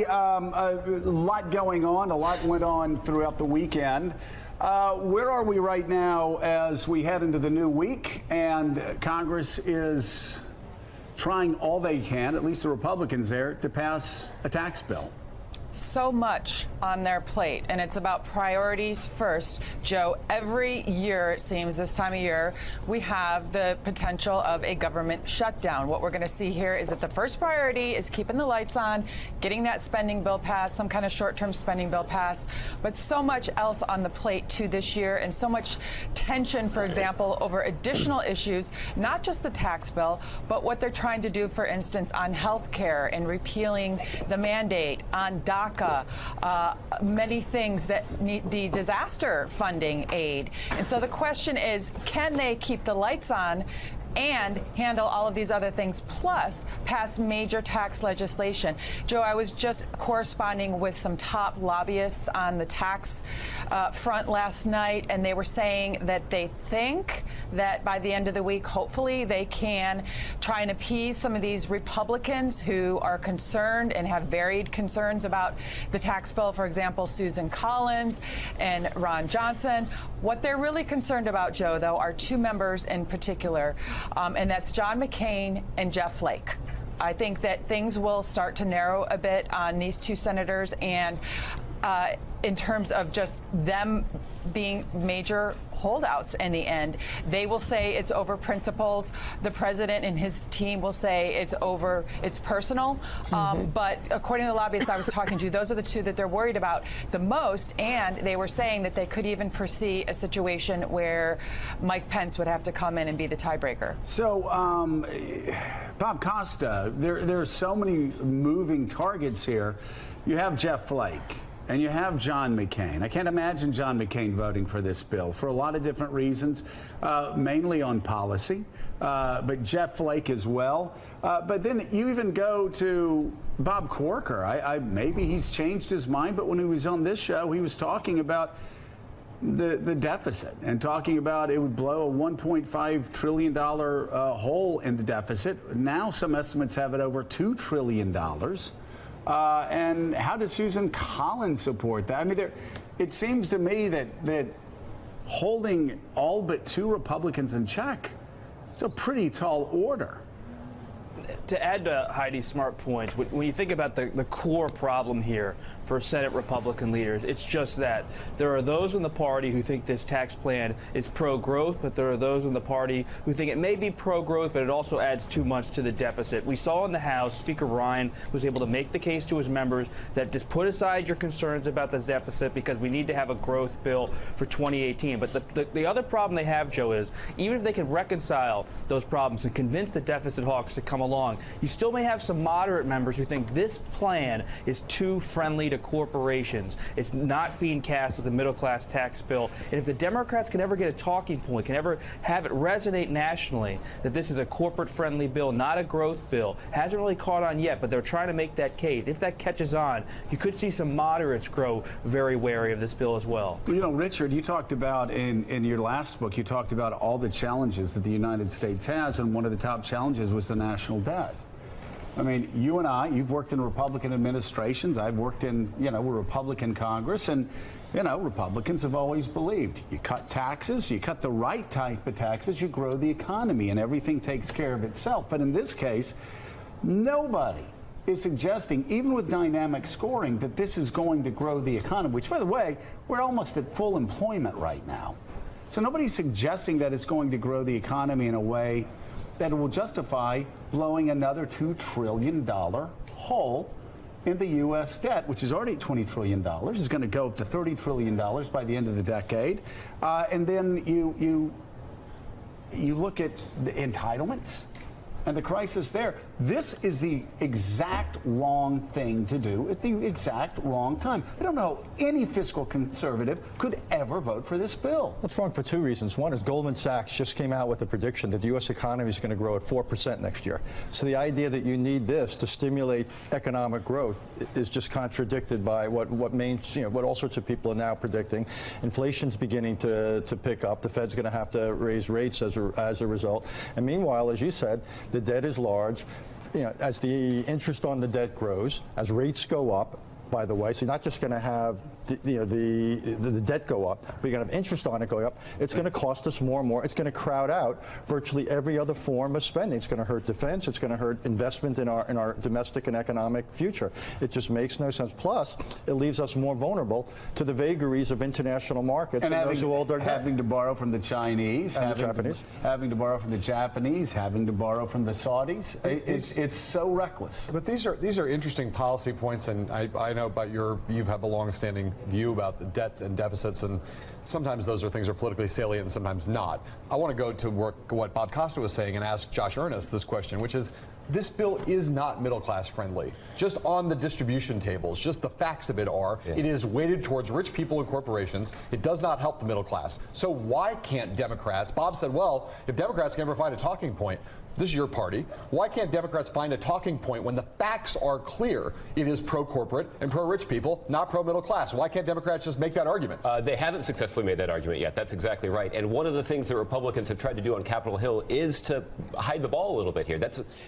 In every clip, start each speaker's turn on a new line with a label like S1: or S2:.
S1: a lot going on. A lot went on throughout the weekend. Where are we right now as we head into the new week? And Congress is trying all they can, at least the Republicans there, to pass a tax bill.
S2: So much on their plate, and it's about priorities first. Joe, every year, it seems this time of year, we have the potential of a government shutdown. What we're going to see here is that the first priority is keeping the lights on, getting that spending bill passed, some kind of short-term spending bill passed, but so much else on the plate too this year, and so much tension, for example, over additional issues, not just the tax bill, but what they're trying to do, for instance, on health care and repealing the mandate, on DACA, many things that need the disaster funding aid. And so the question is, can they keep the lights on and handle all of these other things, plus pass major tax legislation? Joe, I was just corresponding with some top lobbyists on the tax front last night, and they were saying that they think that by the end of the week, hopefully, they can try and appease some of these Republicans who are concerned and have varied concerns about the tax bill. For example, Susan Collins and Ron Johnson. What they're really concerned about, Joe, though, are two members in particular, and that's John McCain and Jeff Flake. I think that things will start to narrow a bit on these two senators, and in terms of just them being major holdouts in the end. They will say it's over principles. The president and his team will say it's personal. But according to the lobbyists I was talking to, those are the two that they're worried about the most. And they were saying that they could even foresee a situation where Mike Pence would have to come in and be the tiebreaker.
S1: So, Bob Costa, there are so many moving targets here. You have Jeff Flake. And you have John McCain. I can't imagine John McCain voting for this bill for a lot of different reasons, mainly on policy, but Jeff Flake as well. But then you even go to Bob Corker. Maybe he's changed his mind, but when he was on this show, he was talking about the deficit and talking about it would blow a $1.5 trillion hole in the deficit. Now some estimates have it over $2 trillion. And how does Susan Collins support that? I mean, it seems to me that holding all but two Republicans in check, it's a pretty tall order.
S3: To add to Heidi's smart points, when you think about the core problem here for Senate Republican leaders, it's just that there are those in the party who think this tax plan is pro-growth, but there are those in the party who think it may be pro-growth, but it also adds too much to the deficit. We saw in the House, Speaker Ryan was able to make the case to his members that just put aside your concerns about the deficit because we need to have a growth bill for 2018. But the other problem they have, Joe, is even if they can reconcile those problems and convince the deficit hawks to come along, you still may have some moderate members who think this plan is too friendly to corporations. It's not being cast as a middle-class tax bill. And if the Democrats can ever get a talking point, can ever have it resonate nationally that this is a corporate-friendly bill, not a growth bill, hasn't really caught on yet, but they're trying to make that case. If that catches on, you could see some moderates grow very wary of this bill as well.
S1: You know, Richard, you talked about in your last book, you talked about all the challenges that the United States has, and one of the top challenges was the national debt. I mean, you and you've worked in Republican administrations. I've worked in, a Republican Congress. And, Republicans have always believed you cut taxes, you cut the right type of taxes, you grow the economy, and everything takes care of itself. But in this case, nobody is suggesting, even with dynamic scoring, that this is going to grow the economy, which, by the way, we're almost at full employment right now. So nobody's suggesting that it's going to grow the economy in a way that it will justify blowing another $2 trillion hole in the U.S. debt, which is already $20 trillion, is going to go up to $30 trillion by the end of the decade. And then you look at the entitlements and the crisis there. This is the exact wrong thing to do at the exact wrong time. I don't know any fiscal conservative could ever vote for this bill.
S4: That's wrong for two reasons. One is Goldman Sachs just came out with a prediction that the U.S. economy is going to grow at 4% next year. So the idea that you need this to stimulate economic growth is just contradicted by what all sorts of people are now predicting. Inflation's beginning to pick up. The Fed's going to have to raise rates as a result. And meanwhile, as you said, the debt is large. as the interest on the debt grows, as rates go up, by the way, so you're not just going to have the debt go up, but you're going to have interest on it going up. It's going to cost us more and more. It's going to crowd out virtually every other form of spending. It's going to hurt defense. It's going to hurt investment in our domestic and economic future. It just makes no sense. Plus, it leaves us more vulnerable to the vagaries of international markets and those who hold their debt.
S1: Having to borrow from the Chinese,
S4: and the Japanese.
S1: Having to borrow from the Japanese, having to borrow from the Saudis. It's so reckless.
S5: But these are interesting policy points, and I know about you have a long-standing view about the debts and deficits, and sometimes those are things are politically salient and sometimes not. I want to go to what Bob Costa was saying and ask Josh Earnest this question, which is, this bill is not middle-class friendly. Just on the distribution tables, just the facts of it are, it is weighted towards rich people and corporations. It does not help the middle class. So why can't Democrats, Bob said, well, if Democrats can ever find a talking point, this is your party, why can't Democrats find a talking point when the facts are clear? It is pro-corporate and pro-rich people, not pro-middle class. Why can't Democrats just make that argument?
S6: They haven't successfully made that argument yet. That's exactly right. And one of the things that Republicans have tried to do on Capitol Hill is to hide the ball a little bit here.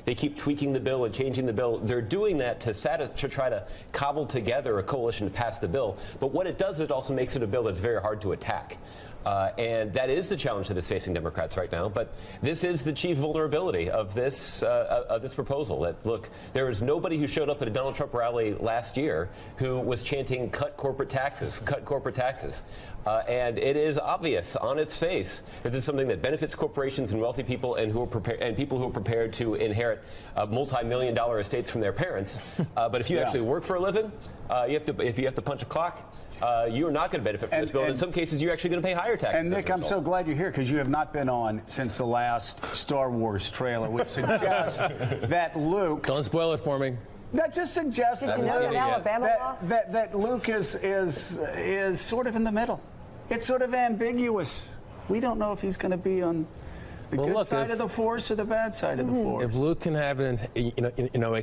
S6: They keep tweaking the bill and changing the bill. They're doing that to try to cobble together a coalition to pass the bill. But what it does, it also makes it a bill that's very hard to attack. And that is the challenge that is facing Democrats right now. But this is the chief vulnerability of this proposal. That, look, there was nobody who showed up at a Donald Trump rally last year who was chanting "cut corporate taxes, cut corporate taxes." And it is obvious on its face that this is something that benefits corporations and wealthy people and people who are prepared to inherit multi-million-dollar estates from their parents. But if you actually work for a living, if you have to punch a clock, you are not going to benefit from this bill. In some cases, you're actually going to pay higher taxes.
S1: And Nick, I'm so glad you're here, because you have not been on since the last Star Wars trailer, which suggests that Luke.
S7: Don't spoil it for me.
S1: That just suggests
S8: Did you know that Alabama lost?
S1: that Luke is sort of in the middle. It's sort of ambiguous. We don't know if he's going to be on the good side of the force or the bad side of the force.
S7: If Luke can have a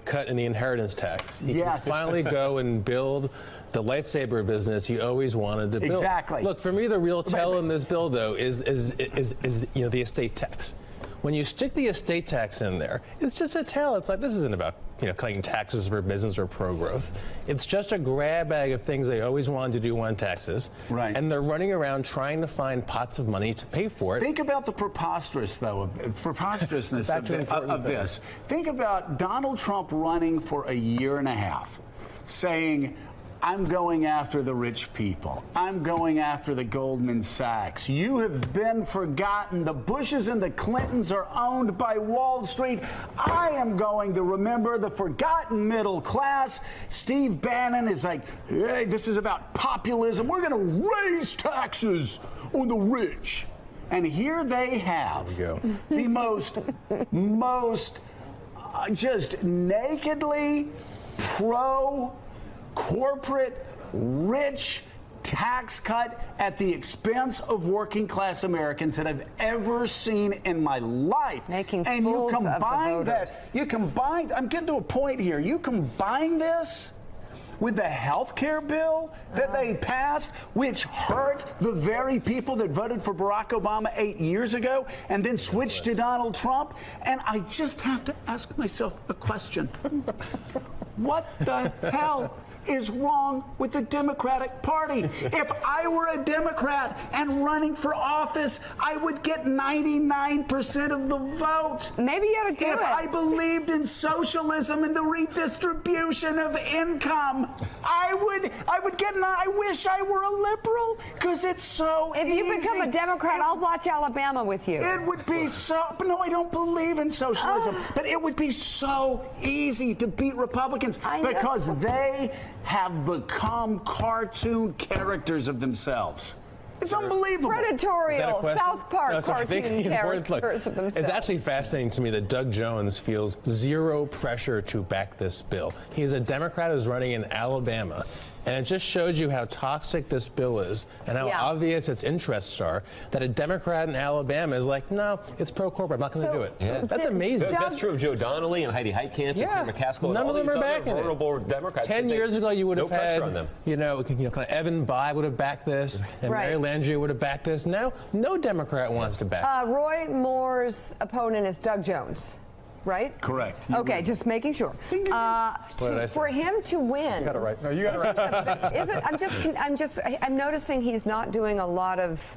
S7: cut in the inheritance tax, he can finally go and build the lightsaber business he always wanted to build.
S1: Exactly.
S7: Look, for me, the real tell in this bill, though, is the estate tax. When you stick the estate tax in there, it's just a tell. It's like, this isn't about cutting taxes for business or pro-growth. It's just a grab bag of things they always wanted to do on taxes.
S1: Right.
S7: And they're running around trying to find pots of money to pay for it.
S1: Think about the preposterousness of this. Think about Donald Trump running for a year and a half, saying, I'm going after the rich people. I'm going after the Goldman Sachs. You have been forgotten. The Bushes and the Clintons are owned by Wall Street. I am going to remember the forgotten middle class. Steve Bannon is like, hey, this is about populism. We're going to raise taxes on the rich. And here they have the most just nakedly pro-corporate, rich tax cut at the expense of working class Americans that I've ever seen in my life.
S8: Making fools of the voters.
S1: I'm getting to a point here. You combine this with the health care bill that they passed, which hurt the very people that voted for Barack Obama 8 years ago and then switched to Donald Trump. And I just have to ask myself a question. What the hell is wrong with the Democratic Party? If I were a Democrat and running for office, I would get 99% of the vote.
S8: Maybe you ought to do it.
S1: If I believed in socialism and the redistribution of income, I would get. I wish I were a liberal, because it's so
S8: easy. If you become a Democrat, I'll watch Alabama with you.
S1: It would be so. No, I don't believe in socialism, but it would be so easy to beat Republicans because they have become cartoon characters of themselves. It's unbelievable.
S8: Predatorial South Park cartoon characters of themselves.
S7: It's actually fascinating to me that Doug Jones feels zero pressure to back this bill. He is a Democrat who's running in Alabama. And it just shows you how toxic this bill is and how obvious its interests are, that a Democrat in Alabama is like, no, it's pro-corporate. I'm not going to do it.
S6: Yeah.
S7: That's amazing.
S6: That's true of Joe Donnelly and Heidi Heitkamp and Peter McCaskill.
S7: None of them are backing it.
S6: Vulnerable Democrats.
S7: 10 years ago, you would have had,
S6: on them.
S7: kind of Evan Bayh would have backed this, and Mary Landrieu would have backed this. Now, no Democrat wants to back it.
S8: Roy Moore's opponent is Doug Jones. right?
S1: Correct.
S8: Okay, just making sure. For him to win.
S4: You got it right. No, you got it right.
S8: I'm noticing he's not doing a lot of,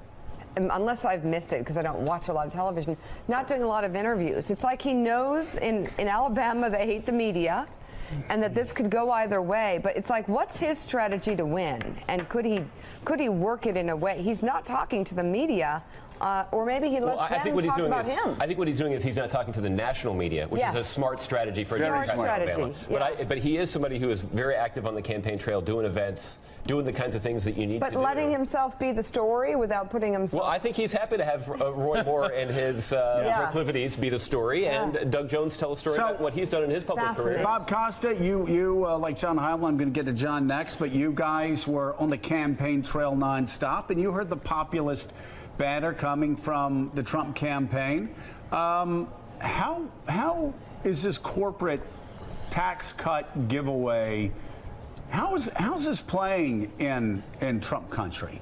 S8: unless I've missed it because I don't watch a lot of television, not doing a lot of interviews. It's like he knows in Alabama they hate the media and that this could go either way, but it's like, what's his strategy to win? And could he work it in a way? He's not talking to the media, or maybe he lets them talk about him.
S6: I think what he's doing is he's not talking to the national media, which is a smart strategy for a Democrat in Alabama.
S8: Yeah.
S6: But he is somebody who is very active on the campaign trail, doing events, doing the kinds of things that you need to do.
S8: But letting himself be the story without putting himself...
S6: Well, I think he's happy to have Roy Moore and his proclivities be the story, and Doug Jones tell a story about what he's done in his public career.
S1: Bob Costa, you like John Heilman, I'm going to get to John next, but you guys were on the campaign trail nonstop, and you heard the populist banner coming from the Trump campaign. How is this corporate tax cut giveaway, how's this playing in Trump country?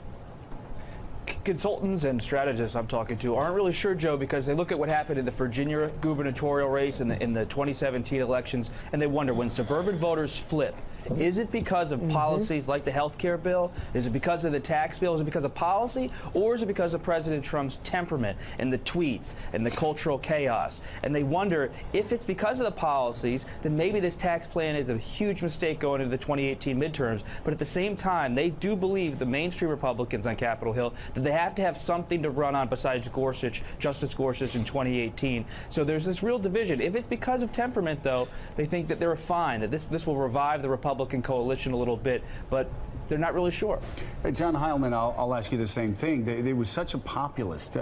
S3: Consultants and strategists I'm talking to aren't really sure, Joe, because they look at what happened in the Virginia gubernatorial race in the 2017 elections, and they wonder, when suburban voters flip, is it because of policies like the health care bill? Is it because of the tax bill? Is it because of policy? Or is it because of President Trump's temperament and the tweets and the cultural chaos? And they wonder, if it's because of the policies, then maybe this tax plan is a huge mistake going into the 2018 midterms. But at the same time, they do believe, the mainstream Republicans on Capitol Hill, that they have to have something to run on besides Gorsuch, Justice Gorsuch in 2018. So there's this real division. If it's because of temperament, though, they think that they're fine, that this will revive the Republican coalition a little bit, but they're not really sure.
S1: Hey, John Heilman, I'll ask you the same thing. It was such a populist.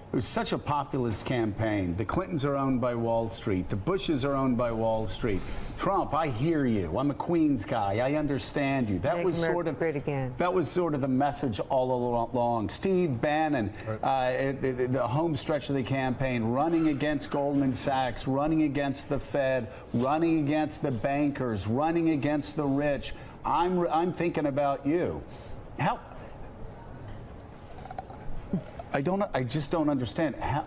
S1: It was such a populist campaign. The Clintons are owned by Wall Street. The Bushes are owned by Wall Street. Trump, I hear you. I'm a Queens guy. I understand you. That was sort of
S8: great again.
S1: That was sort of the message all along. Steve Bannon, the home stretch of the campaign, running against Goldman Sachs, running against the Fed, running against the bankers, running against the rich. I'm thinking about you. I just don't understand how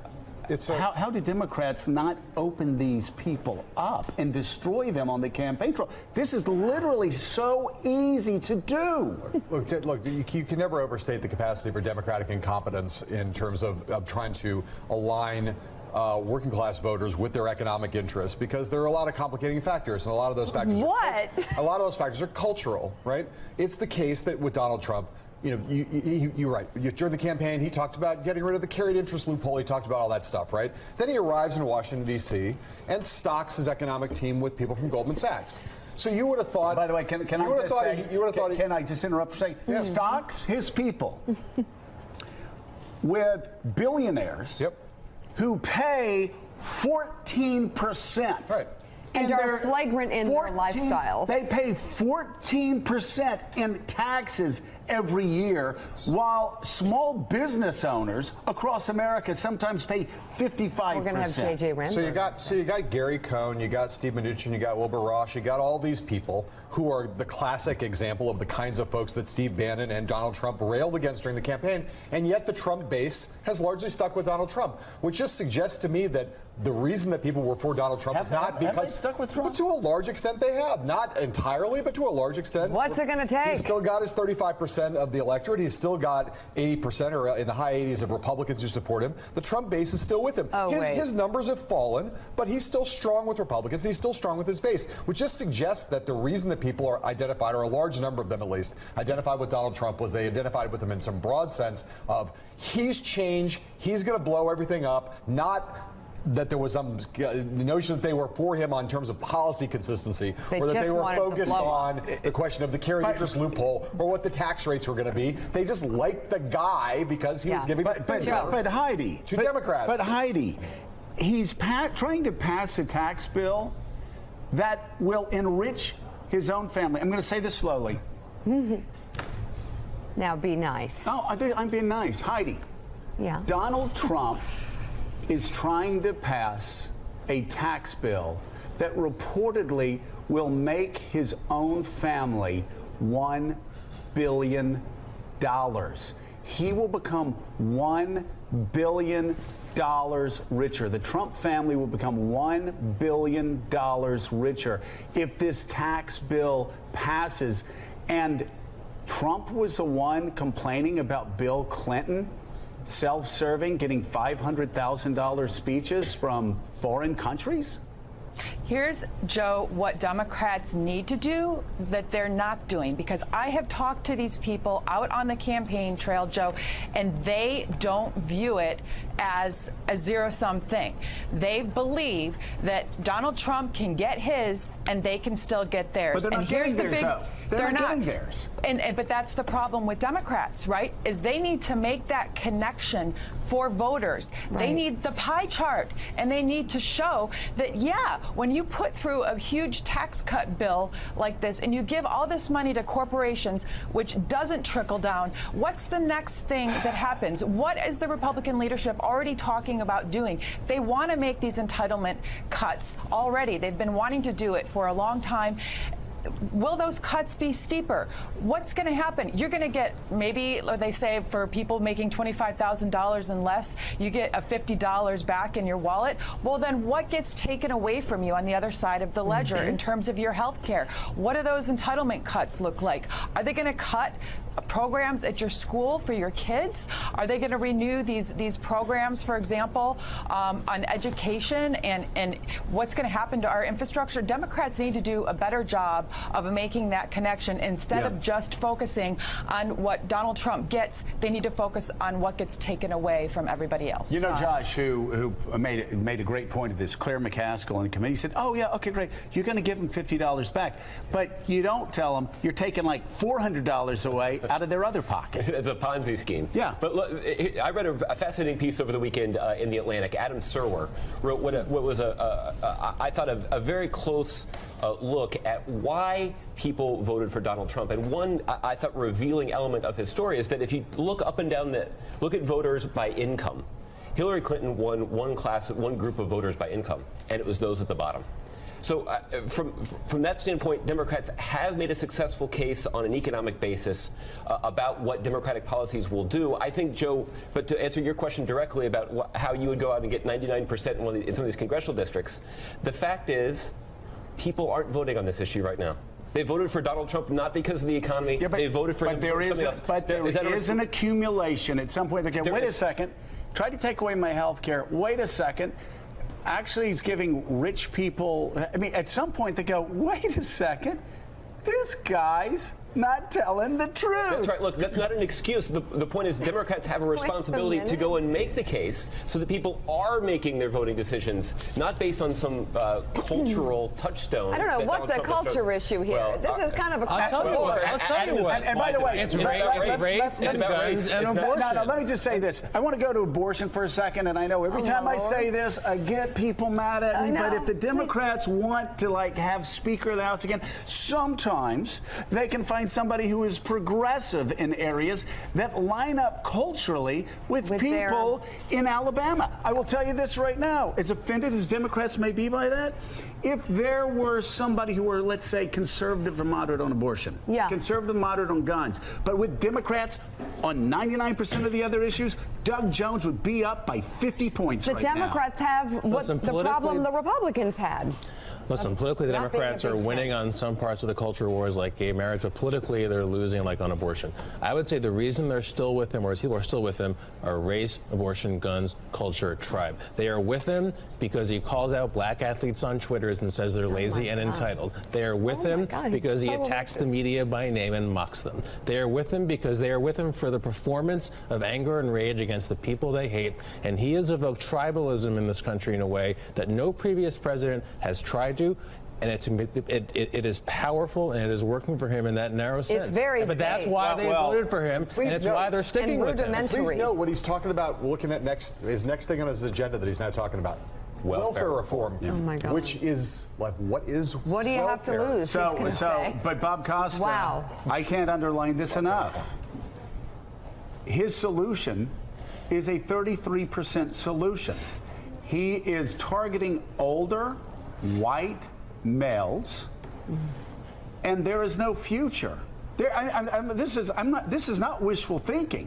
S1: do Democrats not open these people up and destroy them on the campaign trail? This is literally so easy to do.
S5: Look, you can never overstate the capacity for Democratic incompetence in terms of trying to align working class voters with their economic interests, because there are a lot of complicating factors, and a lot of those factors a lot of those factors are cultural, right? It's the case that with Donald Trump, you know, you're right. During the campaign, he talked about getting rid of the carried interest loophole. He talked about all that stuff, right? Then he arrives in Washington, D.C., and stocks his economic team with people from Goldman Sachs. So you would have thought.
S1: By the way, can I just interrupt for a second? Yeah. Stocks his people with billionaires who pay 14%.
S8: Right. And are flagrant in their lifestyles.
S1: They pay 14% in taxes every year, while small business owners across America sometimes pay 55%.
S8: We're going to have J.J. Rambo.
S5: So you got Gary Cohn, you got Steve Mnuchin, you got Wilbur Ross, you got all these people who are the classic example of the kinds of folks that Steve Bannon and Donald Trump railed against during the campaign, and yet the Trump base has largely stuck with Donald Trump, which just suggests to me that the reason that people were for Donald Trump is not because...
S1: Have they stuck with Trump?
S5: But to a large extent they have. Not entirely, but to a large extent.
S8: What's it going to take?
S5: He's still got his 35% of the electorate. He's still got 80% or in the high 80s of Republicans who support him. The Trump base is still with him. His numbers have fallen, but he's still strong with Republicans. He's still strong with his base, which just suggests that the reason that people are identified, or a large number of them at least, identified with Donald Trump was they identified with him in some broad sense of he's change, he's going to blow everything up, not that there was some notion that they were for him on terms of policy consistency, or that they were focused on the question of the carried interest loophole or what the tax rates were going to be. They just liked the guy because he was giving
S1: but Heidi,
S5: to Democrats.
S1: But Heidi, he's trying to pass a tax bill that will enrich his own family. I'm going to say this slowly.
S8: Now be nice.
S1: Oh, I'm being nice. Heidi.
S8: Yeah.
S1: Donald Trump is trying to pass a tax bill that reportedly will make his own family $1 billion. he will become $1 billion richer. The Trump family will become $1 billion richer if this tax bill passes. And Trump was the one complaining about Bill Clinton self-serving, getting $500,000 speeches from foreign countries?
S2: Here's, Joe, what Democrats need to do that they're not doing, because I have talked to these people out on the campaign trail, Joe, and they don't view it as a zero-sum thing. They believe that Donald Trump can get his and they can still get theirs.
S1: But they're not getting theirs, though. They're not getting theirs.
S2: But that's the problem with Democrats, right? Is they need to make that connection for voters.
S8: Right.
S2: They need the pie chart, and they need to show that, yeah, when you put through a huge tax cut bill like this and you give all this money to corporations, which doesn't trickle down, what's the next thing that happens? What is the Republican leadership already talking about doing? They want to make these entitlement cuts already. They've been wanting to do it for a long time. Will those cuts be steeper? What's going to happen? You're going to get, maybe they say for people making $25,000 and less, you get a $50 back in your wallet. Well, then what gets taken away from you on the other side of the ledger in terms of your health care? What do those entitlement cuts look like? Are they going to cut programs at your school for your kids? Are they going to renew these programs, for example, on education and what's going to happen to our infrastructure? Democrats need to do a better job of making that connection instead of just focusing on what Donald Trump gets. They need to focus on what gets taken away from everybody else.
S1: You know, Josh, who made a great point of this, Claire McCaskill in the committee said, oh, yeah, okay, great. You're going to give them $50 back. But you don't tell them you're taking like $400 away out of their other pocket.
S6: It's a Ponzi scheme. Yeah. But look, I read a fascinating piece over the weekend in The Atlantic. Adam Serwer wrote what was I thought a very close look at why people voted for Donald Trump. And one, I thought, revealing element of his story is that if you look up and down look at voters by income, Hillary Clinton won one group of voters by income, and it was those at the bottom. So from that standpoint, Democrats have made a successful case on an economic basis about what Democratic policies will do. I think, Joe, but to answer your question directly about how you would go out and get 99% in some of these congressional districts, the fact is people aren't voting on this issue right now. They voted for Donald Trump not because of the economy. Yeah, they voted for him for something else.
S1: But there is an accumulation. At some point, they go, wait a second, try to take away my health care. Wait a second. Actually, he's giving rich people, I mean, at some point they go, wait a second, this guy's not telling the truth.
S6: That's right. Look, that's not an excuse. The point is Democrats have a responsibility to go and make the case so that people are making their voting decisions, not based on some cultural touchstone.
S8: I don't know what the culture issue here.
S6: Well,
S8: this is kind of a
S7: I'll tell you what.
S1: And by the way,
S7: it's race and guns and abortion.
S1: No, let me just say this. I want to go to abortion for a second, and I know every time I say this, I get people mad at me, but if the Democrats want to have Speaker of the House again, sometimes they can find somebody who is progressive in areas that line up culturally with people in Alabama. I will tell you this right now, as offended as Democrats may be by that, if there were somebody who were, let's say, conservative or moderate on abortion, conservative and moderate on guns, but with Democrats on 99% of the other issues, Doug Jones would be up by 50 points
S8: right now. The Democrats have what the problem the Republicans had.
S7: Listen, politically, the Democrats are winning on some parts of the culture wars like gay marriage, but politically, they're losing like on abortion. I would say the reason they're still with him, or people are still with him, are race, abortion, guns, culture, tribe. They are with him because he calls out black athletes on Twitter and says they're lazy and entitled. They are with him because he attacks the media by name and mocks them. They are with him because they are with him for the performance of anger and rage against the people they hate. And he has evoked tribalism in this country in a way that no previous president has tried to. And it is powerful, and it is working for him in that narrow sense.
S8: It's very
S7: But that's why they voted for him, and it's why they're sticking with him.
S5: Please note what he's talking about, looking at his next thing on his agenda that he's now talking about. Welfare reform, which is what is
S8: what do you have to lose?
S1: But Bob Costa, I can't underline this enough. His solution is a 33% solution. He is targeting older, white males, and there is no future. This is not wishful thinking.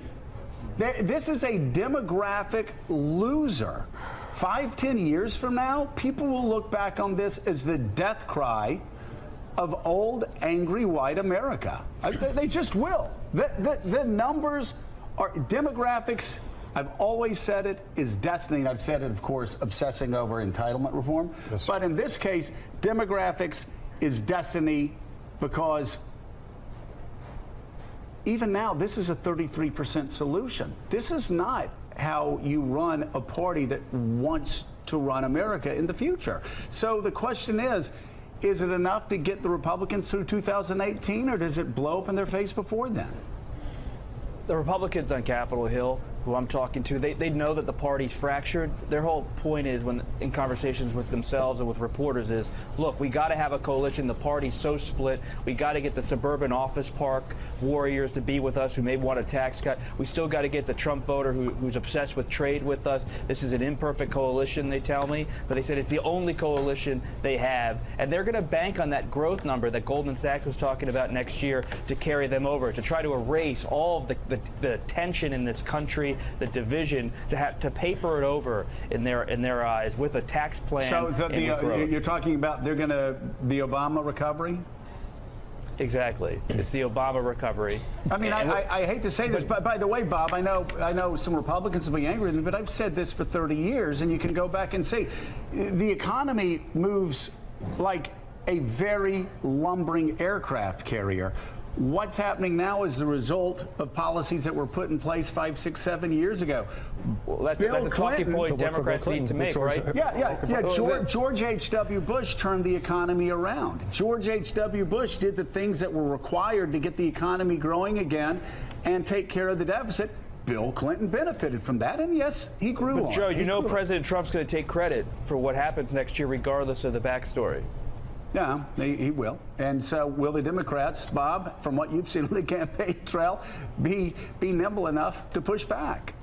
S1: This is a demographic loser. 5-10 years from now, people will look back on this as the death cry of old, angry white America. They just will. The numbers are demographics. I've always said it is destiny, and I've said it, of course, obsessing over entitlement reform. Yes, but in this case, demographics is destiny because even now, this is a 33% solution. This is not how you run a party that wants to run America in the future. So the question is it enough to get the Republicans through 2018, or does it blow up in their face before then?
S3: The Republicans on Capitol Hill, who I'm talking to, they know that the party's fractured. Their whole point is, when in conversations with themselves and with reporters, is, look, we got to have a coalition. The party's so split. We got to get the suburban office park warriors to be with us who may want a tax cut. We still got to get the Trump voter who's obsessed with trade with us. This is an imperfect coalition, they tell me, but they said it's the only coalition they have, and they're going to bank on that growth number that Goldman Sachs was talking about next year to carry them over, to try to erase all of the tension in this country, the division, to paper it over in their eyes with a tax plan.
S1: So you're talking about the Obama recovery?
S3: Exactly. It's the Obama recovery.
S1: I mean, I hate to say this, but by the way, Bob, I know some Republicans will be angry with me, but I've said this for 30 years, and you can go back and see the economy moves like a very lumbering aircraft carrier. What's happening now is the result of policies that were put in place 5, 6, 7 years ago.
S3: Well, that's a talking point Democrats need to make, right?
S1: Yeah. George H.W. Bush turned the economy around. George H.W. Bush did the things that were required to get the economy growing again and take care of the deficit. Bill Clinton benefited from that, and yes, he grew on.
S3: But Joe, you know President Trump's going to take credit for what happens next year, regardless of the backstory.
S1: Yeah, he will. And so will the Democrats, Bob, from what you've seen on the campaign trail, be nimble enough to push back?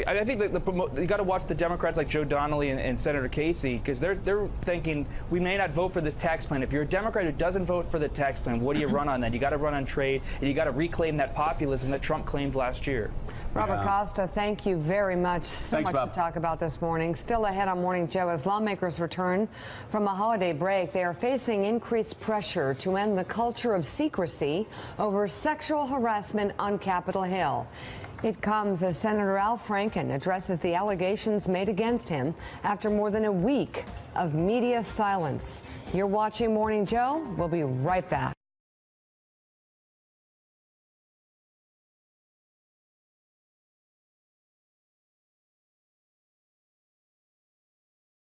S3: I think you got to watch the Democrats like Joe Donnelly and Senator Casey, because they're thinking we may not vote for this tax plan. If you're a Democrat who doesn't vote for the tax plan, what do you run on then? You got to run on trade, and you got to reclaim that populism that Trump claimed last year.
S8: Robert Costa, thank you very much.
S1: Thanks,
S8: much
S1: Bob.
S8: to talk about this morning. Still ahead on Morning Joe, as lawmakers return from a holiday break, they are facing increased pressure to end the culture of secrecy over sexual harassment on Capitol Hill. It comes as Senator Al Franken addresses the allegations made against him after more than a week of media silence. You're watching Morning Joe. We'll be right back.